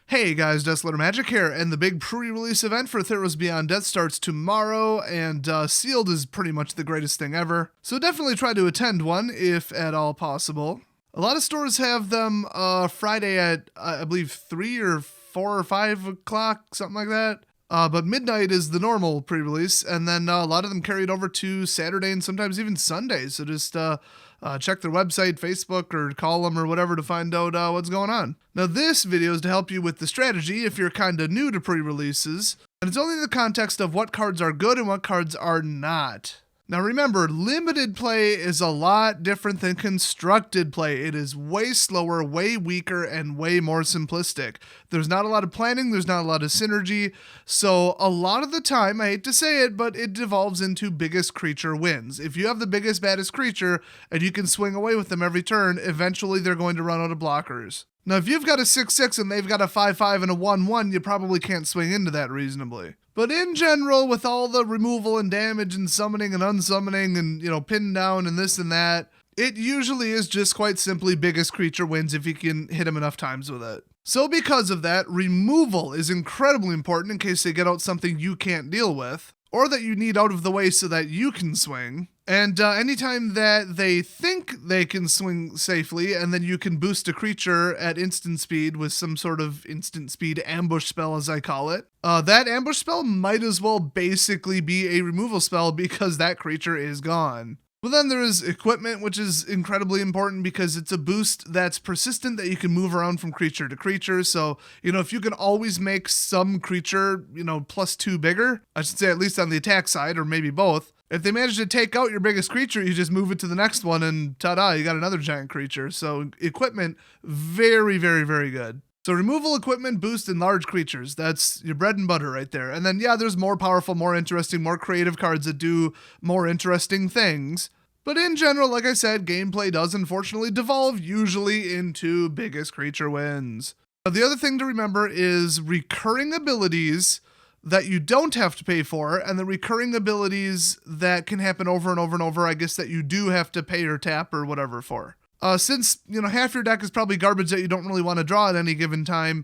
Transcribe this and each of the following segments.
Hey guys, Desolator Magic here, and the big pre-release event for Theros Beyond Death starts tomorrow, and Sealed is pretty much the greatest thing ever. So definitely try to attend one, if at all possible. A lot of stores have them Friday at, I believe, 3 or 4 or 5 o'clock, something like that. But midnight is the normal pre-release, and then a lot of them carry it over to Saturday and sometimes even Sunday. So just check their website, Facebook, or call them or whatever to find out what's going on. Now this video is to help you with the strategy if you're kind of new to pre-releases, and it's only in the context of what cards are good and what cards are not. Now remember, limited play is a lot different than constructed play. It is way slower, way weaker, and way more simplistic. There's not a lot of planning, there's not a lot of synergy, so a lot of the time, I hate to say it, but it devolves into biggest creature wins. If you have the biggest, baddest creature, and you can swing away with them every turn, eventually they're going to run out of blockers. Now if you've got a 6/6 and they've got a 5/5 and a 1/1, you probably can't swing into that reasonably. But in general, with all the removal and damage and summoning and unsummoning and, pin down and this and that, it usually is just quite simply biggest creature wins if you can hit them enough times with it. So because of that, removal is incredibly important in case they get out something you can't deal with, or that you need out of the way so that you can swing. And anytime that they think they can swing safely, and then you can boost a creature at instant speed with some sort of instant speed ambush spell, as I call it, that ambush spell might as well basically be a removal spell because that creature is gone. But then there is equipment, which is incredibly important because it's a boost that's persistent that you can move around from creature to creature. So, if you can always make some creature, +2 bigger, I should say at least on the attack side, or maybe both. If they manage to take out your biggest creature, you just move it to the next one and ta-da, you got another giant creature. So equipment, very, very, very good. So removal, equipment, boost, and large creatures. That's your bread and butter right there. And then, there's more powerful, more interesting, more creative cards that do more interesting things. But in general, like I said, gameplay does unfortunately devolve usually into biggest creature wins. Now, the other thing to remember is recurring abilities that you don't have to pay for, and the recurring abilities that can happen over and over and over, I guess that you do have to pay or tap or whatever for. Since, half your deck is probably garbage that you don't really want to draw at any given time,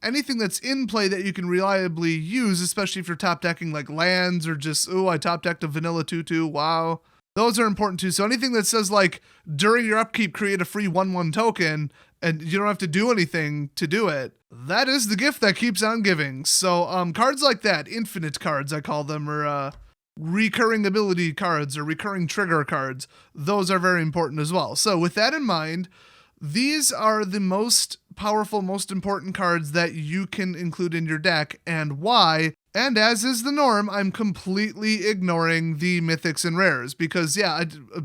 anything that's in play that you can reliably use, especially if you're top decking like lands or just, I top decked a vanilla 2/2, wow. Those are important too. So anything that says like, during your upkeep, create a free 1/1 token, and you don't have to do anything to do it, that is the gift that keeps on giving. So cards like that, infinite cards I call them, or recurring ability cards or recurring trigger cards, those are very important as well. So with that in mind, these are the most powerful, most important cards that you can include in your deck, and why. And as is the norm, I'm completely ignoring the mythics and rares because,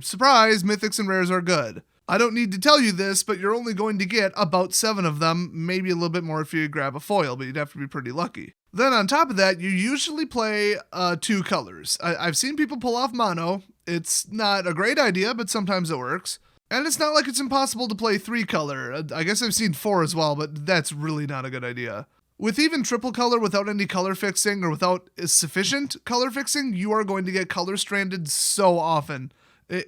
surprise, mythics and rares are good. I don't need to tell you this, but you're only going to get about 7 of them, maybe a little bit more if you grab a foil, but you'd have to be pretty lucky. Then on top of that, you usually play 2 colors. I've seen people pull off mono. It's not a great idea, but sometimes it works. And it's not like it's impossible to play 3 color. I guess I've seen 4 as well, but that's really not a good idea. With even triple color without any color fixing or without sufficient color fixing, you are going to get color stranded so often.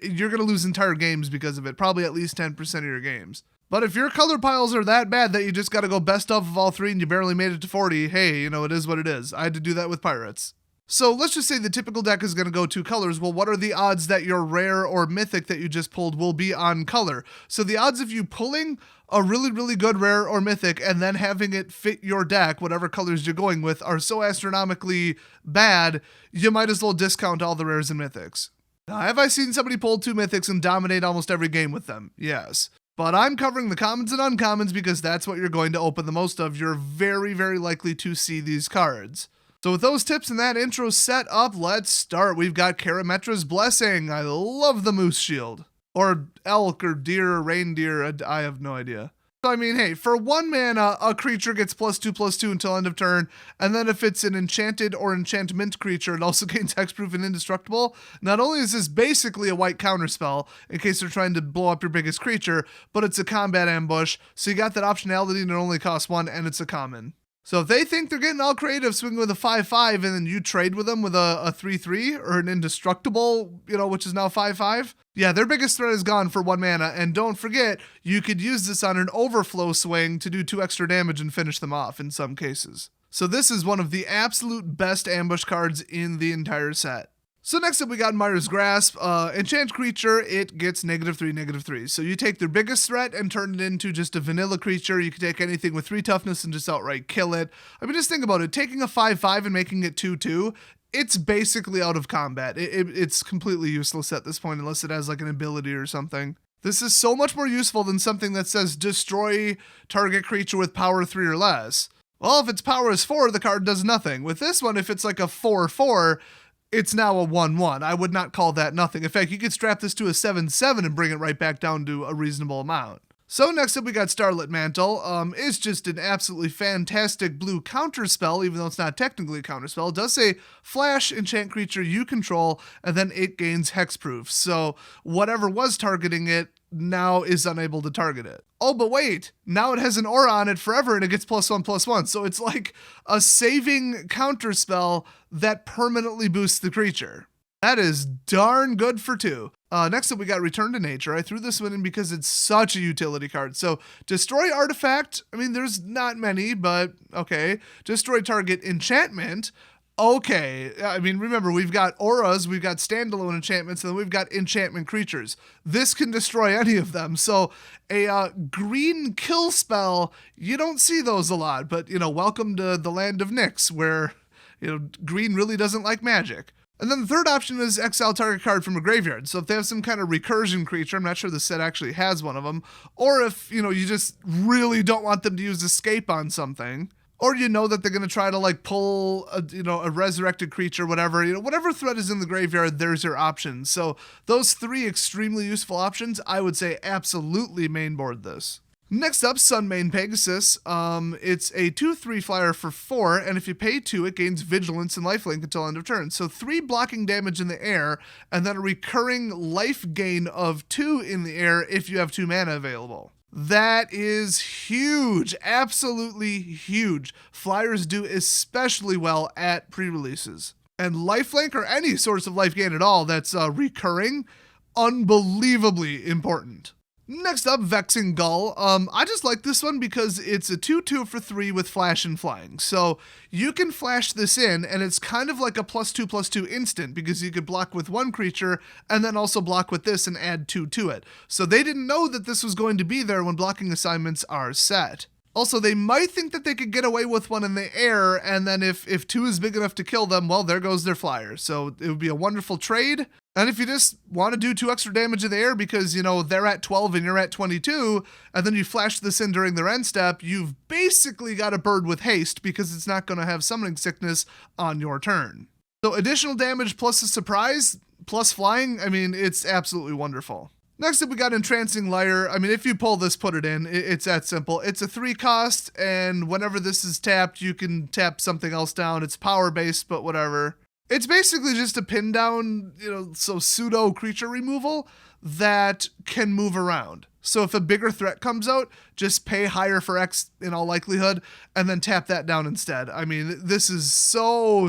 You're going to lose entire games because of it, probably at least 10% of your games. But if your color piles are that bad that you just got to go best of all 3 and you barely made it to 40, hey, it is what it is. I had to do that with pirates. So let's just say the typical deck is going to go 2 colors. Well, what are the odds that your rare or mythic that you just pulled will be on color? So the odds of you pulling a really, really good rare or mythic and then having it fit your deck, whatever colors you're going with, are so astronomically bad, you might as well discount all the rares and mythics. Now, have I seen somebody pull 2 mythics and dominate almost every game with them? Yes. But I'm covering the commons and uncommons because that's what you're going to open the most of. You're very, very likely to see these cards. So with those tips and that intro set up, let's start. We've got Karametra's Blessing. I love the Moose Shield. Or elk or deer or reindeer. I have no idea. So I mean, hey, for 1 mana, a creature gets +2/+2 until end of turn, and then if it's an enchanted or enchantment creature, it also gains hexproof and indestructible. Not only is this basically a white counterspell, in case they're trying to blow up your biggest creature, but it's a combat ambush, so you got that optionality and it only costs 1, and it's a common. So if they think they're getting all creative swinging with a 5/5 and then you trade with them with a 3/3 or an indestructible, which is now 5/5, yeah, their biggest threat is gone for 1 mana. And don't forget, you could use this on an overflow swing to do 2 extra damage and finish them off in some cases. So this is one of the absolute best ambush cards in the entire set. So next up we got Mire's Grasp. Enchant creature, it gets -3/-3. So you take their biggest threat and turn it into just a vanilla creature. You can take anything with 3 toughness and just outright kill it. I mean, just think about it. Taking a 5/5 and making it 2/2, it's basically out of combat. It's completely useless at this point unless it has like an ability or something. This is so much more useful than something that says destroy target creature with power 3 or less. Well, if its power is 4, the card does nothing. With this one, if it's like a 4/4, it's now a 1/1. I would not call that nothing. In fact, you could strap this to a 7/7 and bring it right back down to a reasonable amount. So next up we got Starlit Mantle. It's just an absolutely fantastic blue counterspell, even though it's not technically a counterspell. It does say flash enchant creature you control, and then it gains hexproof. So whatever was targeting it now is unable to target it. Oh, but wait, now it has an aura on it forever and it gets +1/+1. So it's like a saving counterspell that permanently boosts the creature. That is darn good for 2. Next up, we got Return to Nature. I threw this one in because it's such a utility card. So, destroy artifact. I mean, there's not many, but okay. Destroy target enchantment. Okay. I mean, remember, we've got auras, we've got standalone enchantments, and then we've got enchantment creatures. This can destroy any of them. So, a green kill spell, you don't see those a lot. But, welcome to the land of Nyx, where, green really doesn't like magic. And then the third option is exile target card from a graveyard. So if they have some kind of recursion creature, I'm not sure the set actually has one of them, or if, you just really don't want them to use escape on something, or that they're going to try to pull a resurrected creature, whatever, whatever threat is in the graveyard, there's your option. So those 3 extremely useful options, I would say absolutely mainboard this. Next up, Sunmane Pegasus. It's a 2/3 flyer for 4, and if you pay 2, it gains Vigilance and Lifelink until end of turn. So 3 blocking damage in the air, and then a recurring life gain of 2 in the air if you have 2 mana available. That is huge. Absolutely huge. Flyers do especially well at pre-releases. And lifelink, or any source of life gain at all that's recurring, unbelievably important. Next up, Vexing Gull. I just like this one because it's a 2/2 for 3 with flash and flying. So you can flash this in, and it's kind of like a +2/+2 instant because you could block with 1 creature and then also block with this and add 2 to it. So they didn't know that this was going to be there when blocking assignments are set. Also, they might think that they could get away with 1 in the air, and then if 2 is big enough to kill them, well, there goes their flyer. So it would be a wonderful trade. And if you just want to do 2 extra damage in the air because, they're at 12 and you're at 22, and then you flash this in during their end step, you've basically got a bird with haste because it's not going to have summoning sickness on your turn. So additional damage plus a surprise, plus flying, I mean, it's absolutely wonderful. Next up, we got Entrancing Lyre. I mean, if you pull this, put it in. It's that simple. It's a 3 cost, and whenever this is tapped, you can tap something else down. It's power-based, but whatever. It's basically just a pin down, so pseudo creature removal that can move around. So if a bigger threat comes out, just pay higher for X in all likelihood, and then tap that down instead. I mean, this is so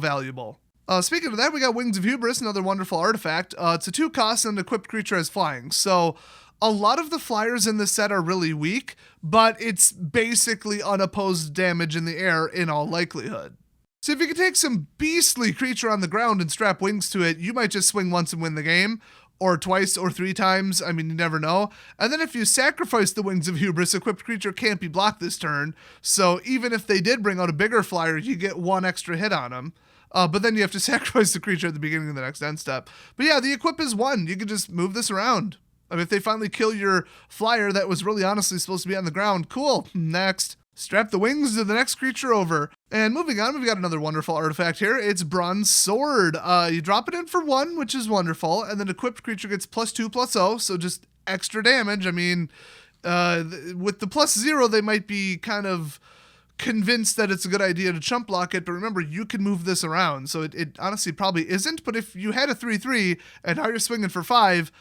valuable. Speaking of that, we got Wings of Hubris, another wonderful artifact. It's a 2 cost and an equipped creature has flying. So a lot of the flyers in this set are really weak, but it's basically unopposed damage in the air in all likelihood. So if you can take some beastly creature on the ground and strap wings to it, you might just swing once and win the game, or twice or 3 times. I mean, you never know. And then if you sacrifice the Wings of Hubris, equipped creature can't be blocked this turn. So even if they did bring out a bigger flyer, you get 1 extra hit on them. But then you have to sacrifice the creature at the beginning of the next end step. But yeah, the equip is 1. You can just move this around. I mean, if they finally kill your flyer that was really honestly supposed to be on the ground, cool. Next. Strap the wings to the next creature over. And moving on, we've got another wonderful artifact here. It's Bronze Sword. You drop it in for 1, which is wonderful. And then equipped creature gets +2/+0, so just extra damage. I mean, with the +0, they might be kind of convinced that it's a good idea to chump block it, but remember, you can move this around, so it honestly probably isn't, but if you had a 3/3 and now you're swinging for 5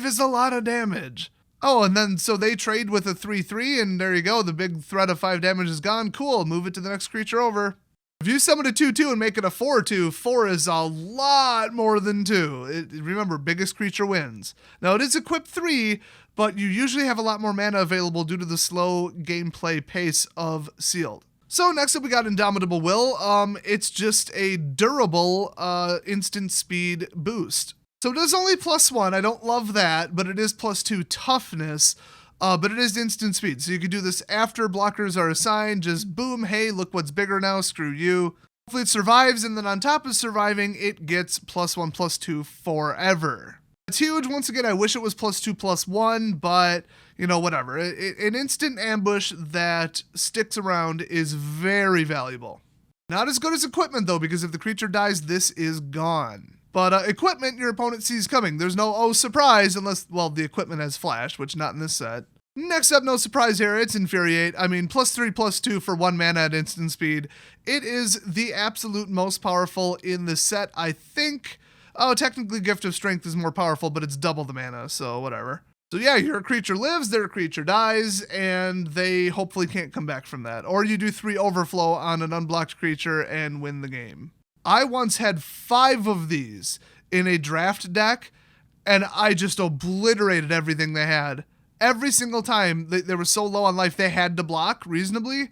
is a lot of damage. Oh, and then so they trade with a 3/3, and there you go. The big threat of 5 damage is gone. Cool. Move it to the next creature over. If you summon a 2/2 and make it a 4/2, 4 is a lot more than 2. Remember, biggest creature wins. Now, it is equipped 3, but you usually have a lot more mana available due to the slow gameplay pace of Sealed. So next up we got Indomitable Will. It's just a durable instant speed boost. So it is only +1. I don't love that, but it is +2 toughness. But it is instant speed, so you can do this after blockers are assigned. Just boom, hey, look what's bigger now, screw you. Hopefully it survives, and then on top of surviving, it gets +1/+2 forever. It's huge. Once again, I wish it was +2/+1, but, you know, whatever. An instant ambush that sticks around is very valuable. Not as good as equipment, though, because if the creature dies, this is gone. But equipment your opponent sees coming. There's no, oh, surprise, unless, well, the equipment has flash, which not in this set. Next up, no surprise here, it's Infuriate. I mean, +3/+2 for 1 mana at instant speed. It is the absolute most powerful in the set, I think. Oh, technically Gift of Strength is more powerful, but it's double the mana, so whatever. So yeah, your creature lives, their creature dies, and they hopefully can't come back from that. Or you do 3 overflow on an unblocked creature and win the game. I once had 5 of these in a draft deck, and I just obliterated everything they had. Every single time they were so low on life, they had to block reasonably,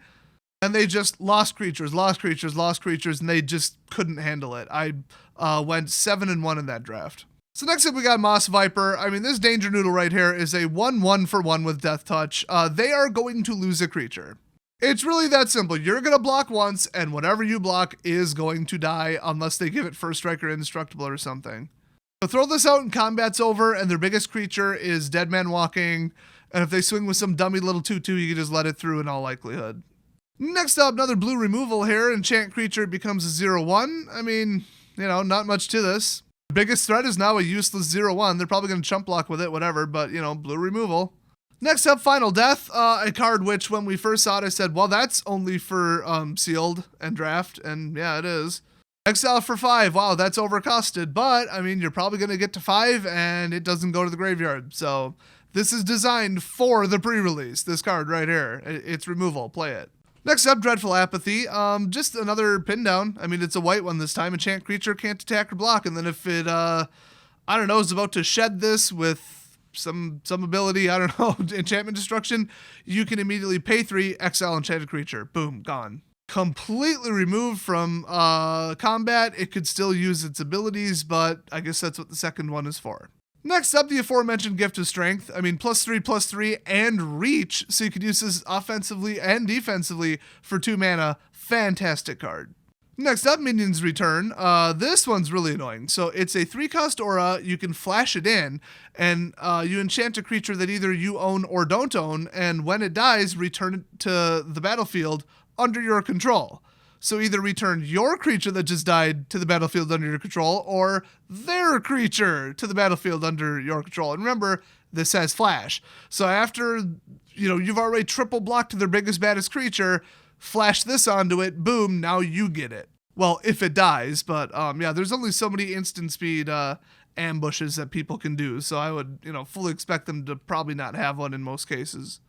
and they just lost creatures, and they just couldn't handle it. I went 7-1 in that draft. So next up we got Moss Viper. I mean, this Danger Noodle right here is a 1/1 for 1 with Death Touch. They are going to lose a creature. It's really that simple. You're going to block once, and whatever you block is going to die unless they give it First Strike or Indestructible or something. So throw this out and combat's over, and their biggest creature is Dead Man Walking, and if they swing with some dummy little 2/2, you can just let it through in all likelihood. Next up, another blue removal here. Enchant creature becomes a 0/1. I mean, you know, not much to this. The biggest threat is now a useless 0/1. They're probably going to chump block with it, whatever, but, you know, blue removal. Next up, Final Death, a card which when we first saw it, I said, well, that's only for Sealed and Draft, and yeah, it is. Exile for 5, wow, that's overcosted, but, I mean, you're probably going to get to 5, and it doesn't go to the graveyard, so this is designed for the pre-release, this card right here. It's removal, play it. Next up, Dreadful Apathy, just another pin down. I mean, it's a white one this time. Enchant creature can't attack or block, and then if it, I don't know, is about to shed this with some ability, I don't know, enchantment destruction, you can immediately pay 3, exile enchanted creature. Boom, gone. Completely removed from combat. It could still use its abilities, but I guess that's what the second one is for. Next up, the aforementioned Gift of Strength. I mean, +3/+3 and reach, so you could use this offensively and defensively for 2 mana. Fantastic card. Next up, Minions Return. This one's really annoying. So it's a 3-cost aura, you can flash it in, and you enchant a creature that either you own or don't own, and when it dies, return it to the battlefield under your control. So either return your creature that just died to the battlefield under your control, or their creature to the battlefield under your control. And remember, this has flash. So after, you know, you've already triple blocked their biggest, baddest creature, flash this onto it, boom, now you get it. Well, if it dies, but yeah, there's only so many instant speed ambushes that people can do, so I would, you know, fully expect them to probably not have one in most cases.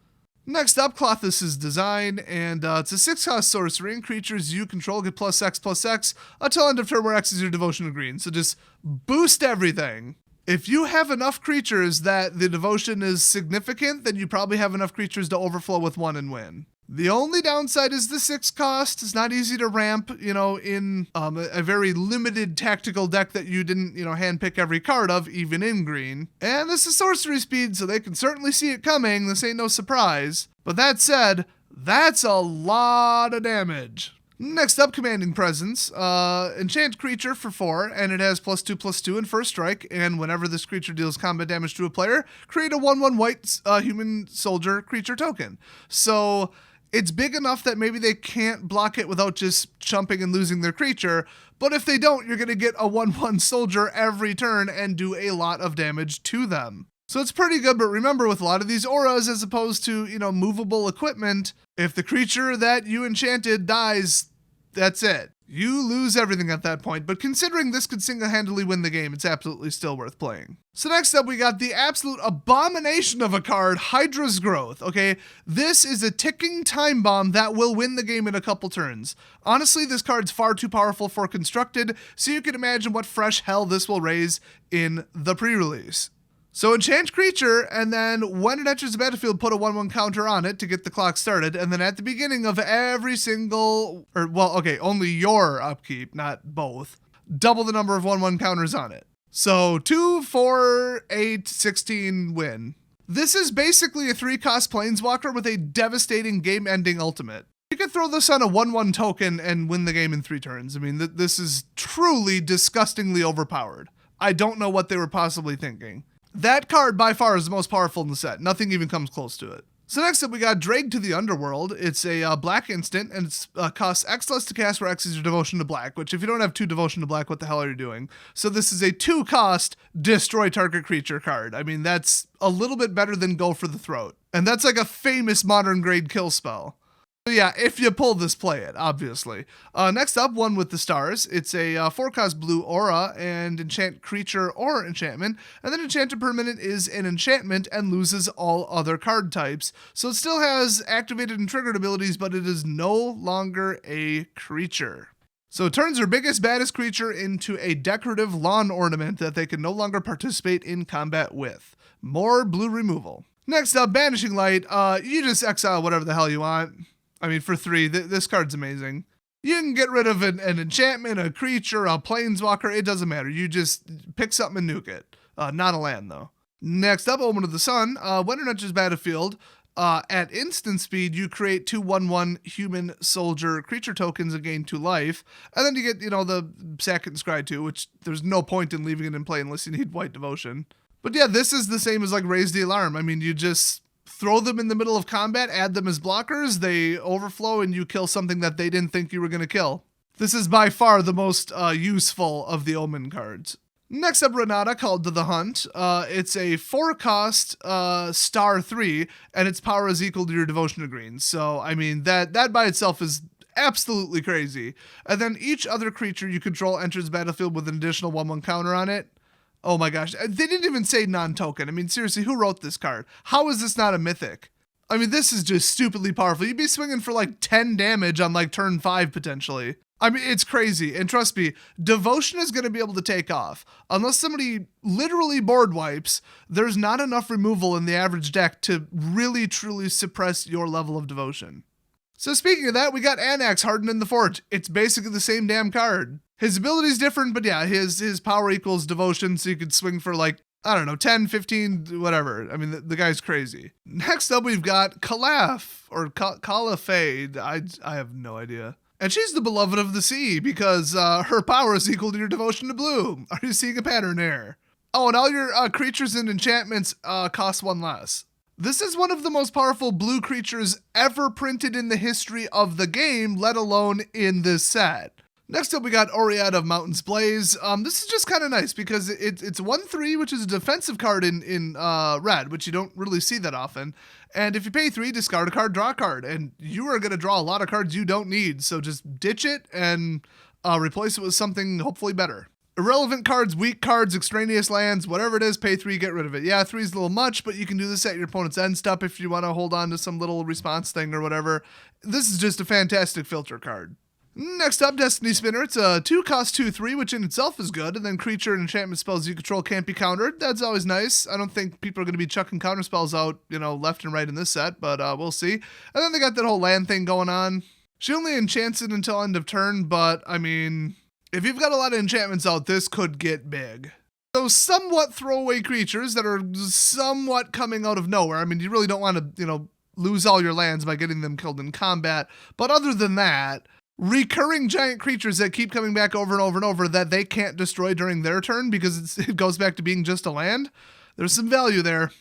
Next up, Klothys' Design, and it's a 6-cost sorcery, and creatures you control get +X/+X until end of turn where X is your devotion to green, so just boost everything. If you have enough creatures that the devotion is significant, then you probably have enough creatures to overflow with 1 and win. The only downside is the 6 cost. It's not easy to ramp, you know, in a very limited tactical deck that you didn't, you know, handpick every card of, even in green. And this is sorcery speed, so they can certainly see it coming. This ain't no surprise. But that said, that's a lot of damage. Next up, Commanding Presence. Enchant creature for 4, and it has +2/+2 in first strike, and whenever this creature deals combat damage to a player, create a 1/1 white human soldier creature token. So it's big enough that maybe they can't block it without just chumping and losing their creature, but if they don't, you're going to get a 1/1 soldier every turn and do a lot of damage to them. So it's pretty good, but remember, with a lot of these auras, as opposed to, you know, movable equipment, if the creature that you enchanted dies, that's it. You lose everything at that point, but considering this could single-handedly win the game, it's absolutely still worth playing. So next up, we got the absolute abomination of a card, Hydra's Growth, okay? This is a ticking time bomb that will win the game in a couple turns. Honestly, this card's far too powerful for constructed, so you can imagine what fresh hell this will raise in the pre-release. So enchant creature, and then when it enters the battlefield, put a 1/1 counter on it to get the clock started, and then at the beginning of every single, only your upkeep, not both, double the number of 1/1 counters on it. So 2, 4, 8, 16 win. This is basically a 3-cost Planeswalker with a devastating game-ending ultimate. You could throw this on a 1/1 token and win the game in 3 turns. I mean, this is truly disgustingly overpowered. I don't know what they were possibly thinking. That card by far is the most powerful in the set. Nothing even comes close to it. So next up we got Drag to the Underworld. It's a black instant, and it costs X less to cast where X is your devotion to black, which if you don't have 2 devotion to black, what the hell are you doing? So this is a 2-cost destroy target creature card. I mean, that's a little bit better than Go for the Throat. And that's like a famous modern grade kill spell. So yeah, if you pull this, play it, obviously. Next up, One with the Stars. It's a 4-cost blue aura and enchant creature or enchantment. And then enchanted permanent is an enchantment and loses all other card types. So it still has activated and triggered abilities, but it is no longer a creature. So it turns their biggest, baddest creature into a decorative lawn ornament that they can no longer participate in combat with. More blue removal. Next up, Banishing Light. You just exile whatever the hell you want. I mean, for 3, this card's amazing. You can get rid of an enchantment, a creature, a planeswalker, it doesn't matter. You just pick something and nuke it. Not a land, though. Next up, Omen of the Sun. When it enters battlefield, at instant speed, you create 2 1/1 human soldier creature tokens and gain 2 life. And then you get, the sack it and scry 2, which there's no point in leaving it in play unless you need white devotion. But yeah, this is the same as like Raise the Alarm. I mean, you just throw them in the middle of combat, add them as blockers, they overflow, and you kill something that they didn't think you were going to kill. This is by far the most useful of the Omen cards. Next up, Renata, Called to the Hunt. It's a 4-cost star 3, and its power is equal to your devotion to green. So, I mean, that by itself is absolutely crazy. And then each other creature you control enters the battlefield with an additional 1/1 counter on it. Oh my gosh, they didn't even say non-token. I mean, seriously, who wrote this card? How is this not a mythic? I mean, this is just stupidly powerful. You'd be swinging for like 10 damage on like turn 5 potentially. I mean, it's crazy. And trust me, devotion is going to be able to take off. Unless somebody literally board wipes, there's not enough removal in the average deck to really truly suppress your level of devotion. So speaking of that, we got Anax, Hardened in the Forge. It's basically the same damn card. His ability's different, but yeah, his power equals devotion, so you could swing for like, I don't know, 10, 15, whatever. I mean, the guy's crazy. Next up, we've got Calaf, or Calafade. I have no idea. And she's the beloved of the sea, because her power is equal to your devotion to blue. Are you seeing a pattern there? Oh, and all your creatures and enchantments cost 1 less. This is one of the most powerful blue creatures ever printed in the history of the game, let alone in this set. Next up, we got Oread of Mountain's Blaze. This is just kind of nice because it's 1/3, which is a defensive card in red, which you don't really see that often. And if you pay 3, discard a card, draw a card. And you are going to draw a lot of cards you don't need. So just ditch it and replace it with something hopefully better. Irrelevant cards, weak cards, extraneous lands, whatever it is, pay 3, get rid of it. Yeah, 3 is a little much, but you can do this at your opponent's end step if you want to hold on to some little response thing or whatever. This is just a fantastic filter card. Next up, Destiny Spinner. It's a 2-cost 2/3, which in itself is good, and then creature and enchantment spells you control can't be countered. That's always nice. I don't think people are going to be chucking counter spells out, left and right in this set, but we'll see. And then they got that whole land thing going on. She only enchants it until end of turn, but, I mean, if you've got a lot of enchantments out, this could get big. So somewhat throwaway creatures that are somewhat coming out of nowhere. I mean, you really don't want to, lose all your lands by getting them killed in combat. But other than that, recurring giant creatures that keep coming back over and over and over that they can't destroy during their turn because it goes back to being just a land. There's some value there.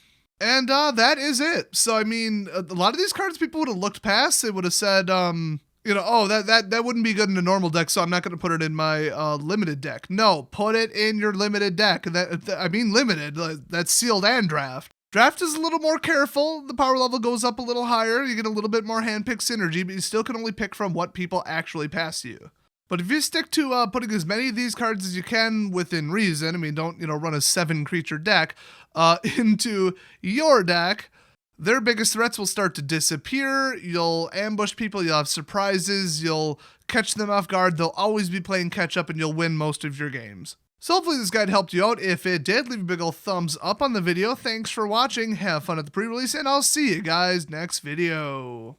And that is it. So, I mean, a lot of these cards people would have looked past. They would have said, that wouldn't be good in a normal deck, so I'm not going to put it in my limited deck. No, put it in your limited deck. Limited. That's sealed and draft. Draft is a little more careful. The power level goes up a little higher. You get a little bit more hand-picked synergy, but you still can only pick from what people actually pass you. But if you stick to putting as many of these cards as you can within reason, I mean, don't, run a 7-creature deck into your deck, their biggest threats will start to disappear. You'll ambush people, you'll have surprises, you'll catch them off guard, they'll always be playing catch up, and you'll win most of your games. So hopefully this guide helped you out. If it did, leave a big ol' thumbs up on the video. Thanks for watching, have fun at the pre-release, and I'll see you guys next video.